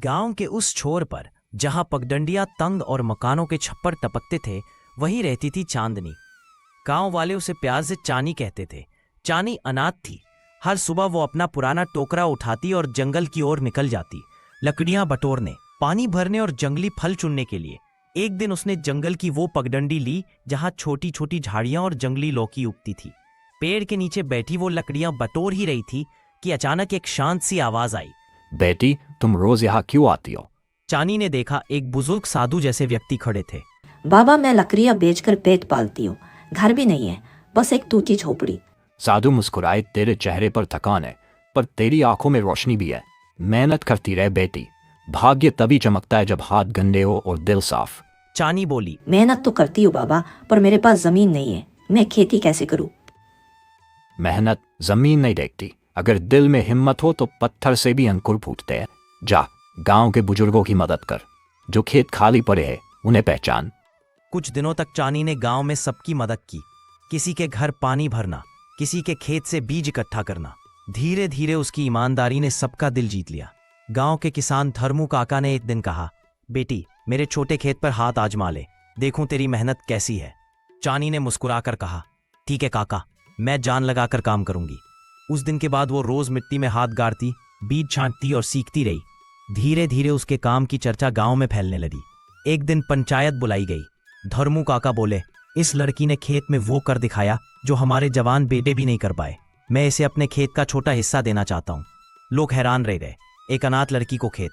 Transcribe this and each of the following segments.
गांव के उस छोर पर जहां पगडंडियां तंग और मकानों के छप्पर टपकते थे, वहीं रहती थी चांदनी। गांव वाले उसे प्यार से चानी कहते थे। चानी अनाथ थी। हर सुबह वो अपना पुराना टोकरा उठाती और जंगल की ओर निकल जाती, लकड़ियां बटोरने, पानी भरने और जंगली फल चुनने के लिए। एक दिन उसने जंगल की वो पगडंडी ली जहां छोटी छोटी झाड़ियां और जंगली लौकी उगती थी। पेड़ के नीचे बैठी वो लकड़ियां बटोर ही रही थी कि अचानक एक शांत सी आवाज आई। बेटी, तुम रोज यहाँ क्यों आती हो? चानी ने देखा, एक बुजुर्ग साधु जैसे व्यक्ति खड़े थे। बाबा, मैं लकड़ियां बेचकर पेट पालती हूँ। घर भी नहीं है, बस एक टूटी झोपड़ी। साधु मुस्कुराए। तेरे चेहरे पर थकान है, पर तेरी आंखों में रोशनी भी है। मेहनत करती रहे बेटी। भाग्य तभी चमकता है जब हाथ गंदे हो और दिल साफ। चानी बोली। मेहनत तो करती हूँ बाबा, पर मेरे पास जमीन नहीं है। मैं खेती कैसे करूँ? मेहनत जमीन नहीं देखती। अगर दिल में हिम्मत हो तो पत्थर से भी अंकुर फूटते हैं। जा, गांव के बुजुर्गों की मदद कर। जो खेत खाली पड़े हैं उन्हें पहचान। कुछ दिनों तक चानी ने गांव में सबकी मदद की। किसी के घर पानी भरना, किसी के खेत से बीज इकट्ठा करना। धीरे धीरे उसकी ईमानदारी ने सबका दिल जीत लिया। गांव के किसान धर्मू काका ने एक दिन कहा, बेटी, मेरे छोटे खेत पर हाथ आजमा ले, देखूं तेरी मेहनत कैसी है। चानी ने मुस्कुराकर कहा, ठीक है काका, मैं जान लगाकर काम करूंगी। उस दिन के बाद वो रोज मिट्टी में हाथ गाड़ती, बीज छांटती और सीखती रही। धीरे धीरे उसके काम की चर्चा गांव में फैलने लगी। एक दिन पंचायत बुलाई गई। धर्मू काका बोले, इस लड़की ने खेत में वो कर दिखाया जो हमारे जवान बेटे भी नहीं कर पाए। मैं इसे अपने खेत का छोटा हिस्सा देना चाहता हूं। लोग हैरान रह गए, एक अनाथ लड़की को खेत।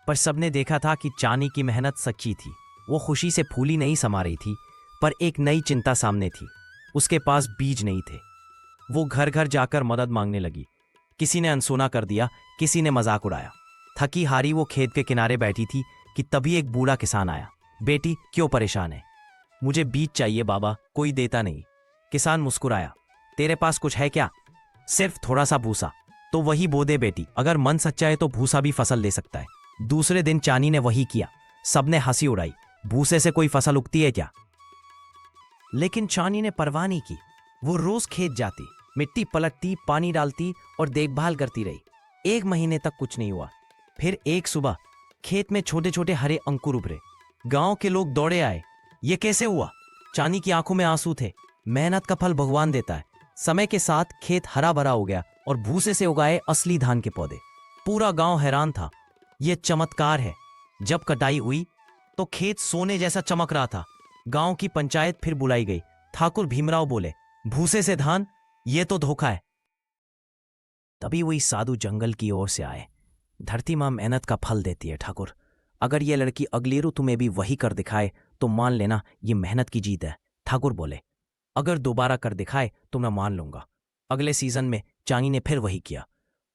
पर सबने देखा था कि चानी की मेहनत सच्ची थी। वो खुशी से फूली नहीं समा रही थी, पर एक नई चिंता सामने थी। उसके पास बीज नहीं थे। वो घर घर जाकर मदद मांगने लगी। किसी ने अनसुना कर दिया, किसी ने मजाक उड़ाया। थकी हारी वो खेत के किनारे बैठी थी कि तभी एक बूढ़ा किसान आया। बेटी, क्यों परेशान है? मुझे बीज चाहिए बाबा, कोई देता नहीं। किसान मुस्कुराया, तेरे पास कुछ है क्या? सिर्फ थोड़ा सा भूसा। तो वही बो दे बेटी, अगर मन सच्चा है तो भूसा भी फसल दे सकता है। दूसरे दिन चानी ने वही किया। सबने हंसी उड़ाई, भूसे से कोई फसल उगती है क्या? लेकिन चानी ने परवाह नहीं की। वो रोज खेत जाती, मिट्टी पलटती, पानी डालती और देखभाल करती रही। 1 महीने तक कुछ नहीं हुआ। फिर एक सुबह खेत में छोटे छोटे हरे अंकुर उभरे। गांव के लोग दौड़े आए, ये कैसे हुआ? चानी की आंखों में आंसू थे। मेहनत का फल भगवान देता है। समय के साथ खेत हरा भरा हो गया और भूसे से उगाए असली धान के पौधे। पूरा गांव हैरान था, यह चमत्कार है। जब कटाई हुई तो खेत सोने जैसा चमक रहा था। गांव की पंचायत फिर बुलाई गई। ठाकुर भीमराव बोले, भूसे से धान, ये तो धोखा है। तभी वही साधु जंगल की ओर से आए। धरती मां मेहनत का फल देती है ठाकुर। अगर ये लड़की अगली ऋतु में भी वही कर दिखाए तो मान लेना ये मेहनत की जीत है। ठाकुर बोले, अगर दोबारा कर दिखाए तो मैं मान लूंगा। अगले सीजन में चानी ने फिर वही किया।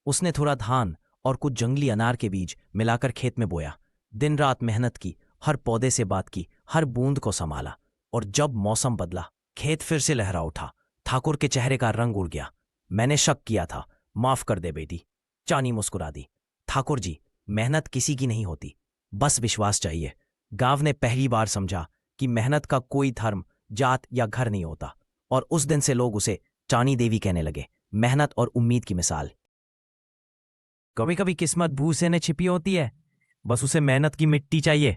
उसने थोड़ा धान और कुछ जंगली अनार के बीज मिलाकर खेत में बोया। दिन रात मेहनत की, हर पौधे से बात की, हर बूंद को संभाला। और जब मौसम बदला, खेत फिर से लहरा उठा। ठाकुर के चेहरे का रंग उड़ गया। मैंने शक किया था, माफ कर दे बेटी। चानी मुस्कुरा दी। ठाकुर जी, मेहनत किसी की नहीं होती, बस विश्वास चाहिए। गांव ने पहली बार समझा कि मेहनत का कोई धर्म, जात या घर नहीं होता। और उस दिन से लोग उसे चानी देवी कहने लगे। मेहनत और उम्मीद की मिसाल। कभी कभी किस्मत भूसे ने छिपी होती है, बस उसे मेहनत की मिट्टी चाहिए।